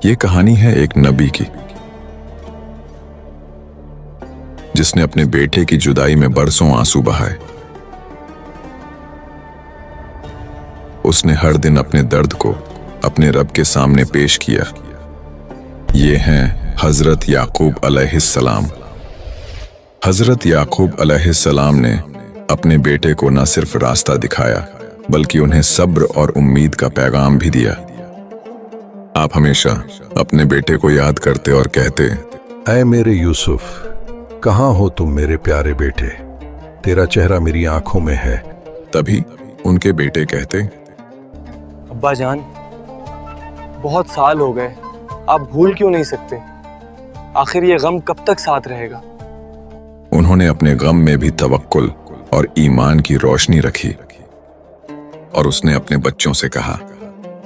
ये कहानी है एक नबी की, जिसने अपने बेटे की जुदाई में बरसों आंसू बहाए। उसने हर दिन अपने दर्द को अपने रब के सामने पेश किया। ये हैं हजरत याकूब अलैहिस्सलाम। हजरत याकूब अलैहिस्सलाम ने अपने बेटे को न सिर्फ रास्ता दिखाया, बल्कि उन्हें सब्र और उम्मीद का पैगाम भी दिया। आप हमेशा अपने बेटे को याद करते और कहते, ऐ मेरे यूसुफ, कहाँ हो तुम मेरे प्यारे बेटे, तेरा चेहरा मेरी आंखों में है। तभी उनके बेटे कहते, अब्बा जान, बहुत साल हो गए, आप भूल क्यों नहीं सकते? आखिर ये गम कब तक साथ रहेगा? उन्होंने अपने गम में भी तवक्कुल और ईमान की रोशनी रखी और उसने अपने बच्चों से कहा,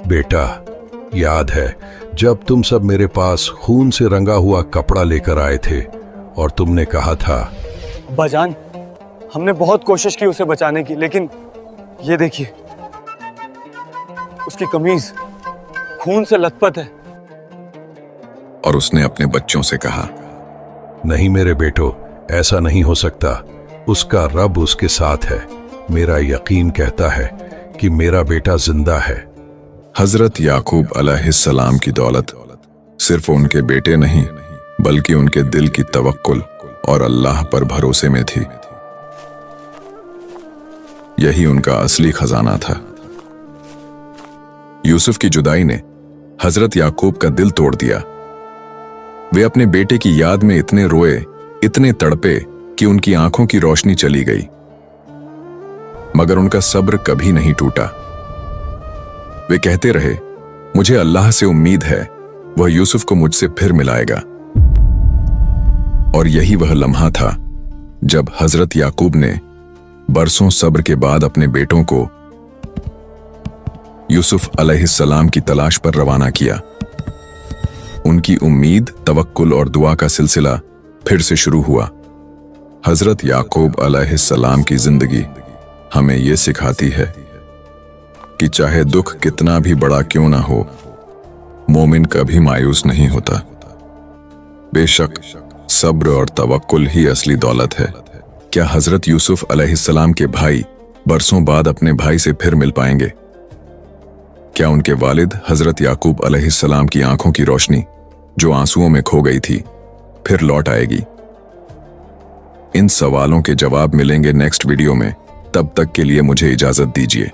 बेटा, याद है जब तुम सब मेरे पास खून से रंगा हुआ कपड़ा लेकर आए थे और तुमने कहा था। अब्बा जान, हमने बहुत कोशिश की उसे बचाने की, लेकिन ये देखिए, उसकी कमीज खून से लथपथ है। और उसने अपने बच्चों से कहा, नहीं मेरे बेटो, ऐसा नहीं हो सकता, उसका रब उसके साथ है। मेरा यकीन कहता है कि मेरा बेटा जिंदा है। हजरत याकूब अलैहिस्सलाम की दौलत सिर्फ उनके बेटे नहीं, बल्कि उनके दिल की तवक्कुल और अल्लाह पर भरोसे में थी। यही उनका असली खजाना था। यूसुफ की जुदाई ने हजरत याकूब का दिल तोड़ दिया। वे अपने बेटे की याद में इतने रोए, इतने तड़पे कि उनकी आंखों की रोशनी चली गई। मगर उनका सब्र कभी नहीं टूटा। वे कहते रहे, मुझे अल्लाह से उम्मीद है, वह यूसुफ को मुझसे फिर मिलाएगा। और यही वह लम्हा था जब हजरत याकूब ने बरसों सब्र के बाद अपने बेटों को यूसुफ अलैहिस्सलाम की तलाश पर रवाना किया। उनकी उम्मीद, तवक्कुल और दुआ का सिलसिला फिर से शुरू हुआ। हजरत याकूब अलैहिस्सलाम की जिंदगी हमें यह सिखाती है कि चाहे दुख कितना भी बड़ा क्यों ना हो, मोमिन कभी मायूस नहीं होता। बेशक सब्र और तवक्कुल ही असली दौलत है। क्या हजरत यूसुफ अलैहिस्सलाम के भाई बरसों बाद अपने भाई से फिर मिल पाएंगे? क्या उनके वालिद हजरत याकूब अलैहिस्सलाम की आंखों की रोशनी, जो आंसुओं में खो गई थी, फिर लौट आएगी? इन सवालों के जवाब मिलेंगे नेक्स्ट वीडियो में। तब तक के लिए मुझे इजाजत दीजिए।